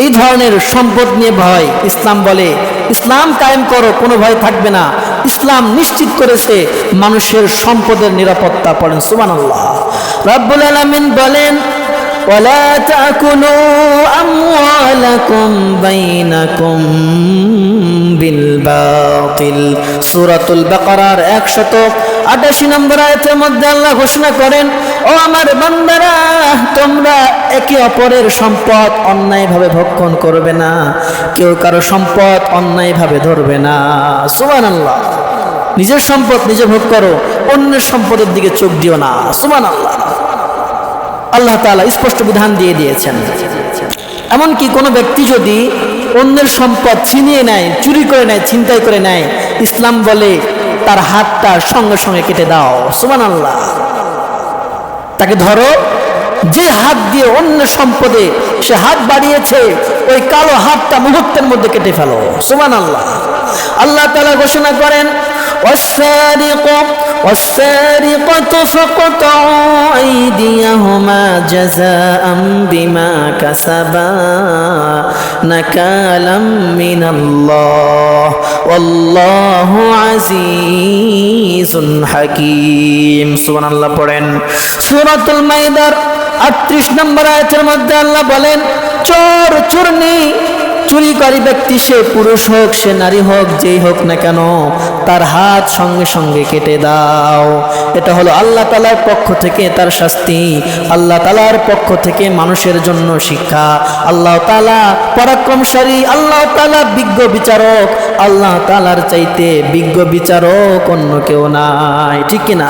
এই ধরনের সম্পদ নিয়ে ভয়, ইসলাম বলে ইসলাম কায়েম করো, কোনো ভয় থাকবে না। ইসলাম নিশ্চিত করেছে মানুষের সম্পদের নিরাপত্তা। পড়েন সুবহানাল্লাহ। রব্বুল আলামিন বলেন ওয়ালা তাকুলু আমওয়ালাকুম বাইনাকুম বিল বাতিল। সূরাতুল বাকারার 188 নম্বর আয়াতের মধ্যে আল্লাহ ঘোষণা করেন, ও আমার বান্দারা, তোমরা একে অপরের সম্পদ অন্যায়ভাবে ভক্ষণ করবে না, কেউ কারো সম্পদ অন্যায়ভাবে ধরবে না। সুবহানাল্লাহ। নিজের সম্পদ নিজে ভোগ করো, অন্যের সম্পদের দিকে চোখ দিও না। সুবহানাল্লাহ। আল্লাহ তাআলা স্পষ্ট বিধান দিয়ে দিয়েছেন। এমনকি কোনো ব্যক্তি যদি অন্যের সম্পদ ছিনিয়ে নেয়, চুরি করে নেয়, ছিনতাই করে নেয়, ইসলাম বলে তার হাতটা সঙ্গে সঙ্গে কেটে দাও। সুবহানাল্লাহ। তাকে ধরো, যে হাত দিয়ে অন্যের সম্পদে সে হাত বাড়িয়েছে, ওই কালো হাতটা মুহূর্তের মধ্যে কেটে ফেলো। সুবহানাল্লাহ। আল্লাহ তাআলা ঘোষণা করেন والسارقة فاقطعوا أيديهما جزاء بما كسبا نكالا من الله والله عزيز حكيم। সুবহান আল্লাহ। পড়েন সূরাতুল মাইদার 38 নম্বর আয়াতের মধ্যে আল্লাহ বলেন, চোর চুরনি, চুরিকারী ব্যক্তি সে পুরুষ হোক সে নারী হোক, যেই হোক না কেন, তার হাত সঙ্গে সঙ্গে কেটে দাও। এটা হলো আল্লাহ তাআলার পক্ষ থেকে তার শাস্তি, আল্লাহ তাআলার পক্ষ থেকে মানুষের জন্য শিক্ষা। আল্লাহ তাআলা পরাক্রমশালী, আল্লাহ তাআলা বিজ্ঞ বিচারক, আল্লাহ তাআলার চাইতে বিজ্ঞ বিচারক অন্য কেউ নাই। ঠিক কিনা?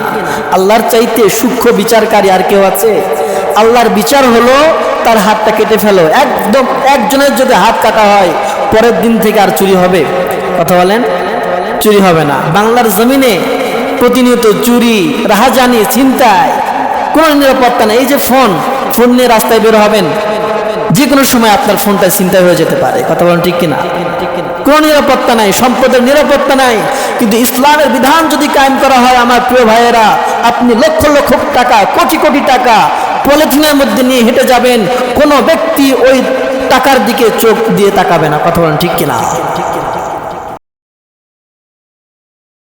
আল্লাহর চাইতে সূক্ষ্ম বিচারকারী আর কেউ আছে? আল্লাহর বিচার হলো তার হাতটা কেটে ফেলো। একদম একজনের যদি হাত কাটা হয়, পরের দিন থেকে আর চুরি হবে? কথা বলেন, চুরি হবে না। বাংলার জমিনে প্রতিনিয়ত চুরি, রাহাজানি, ছিনতাই, কোনো নিরাপত্তা নেই। এই যে ফোন নিয়ে রাস্তায় বের হবেন, যে কোনো সময় আপনার ফোনটা ছিনতাই হয়ে যেতে পারে। কথা বলেন ঠিক কিনা? কোনো নিরাপত্তা নাই, সম্পদের নিরাপত্তা নাই। কিন্তু ইসলামের বিধান যদি কায়েম করা হয়, আমার প্রিয় ভাইয়েরা, আপনি লক্ষ লক্ষ টাকা, কোটি কোটি টাকা পলিথিনের মধ্যে নিয়ে হেঁটে যাবেন, কোনো ব্যক্তি ওই টাকার দিকে চোখ দিয়ে তাকাবে না। কথা বলেন ঠিক কিনা?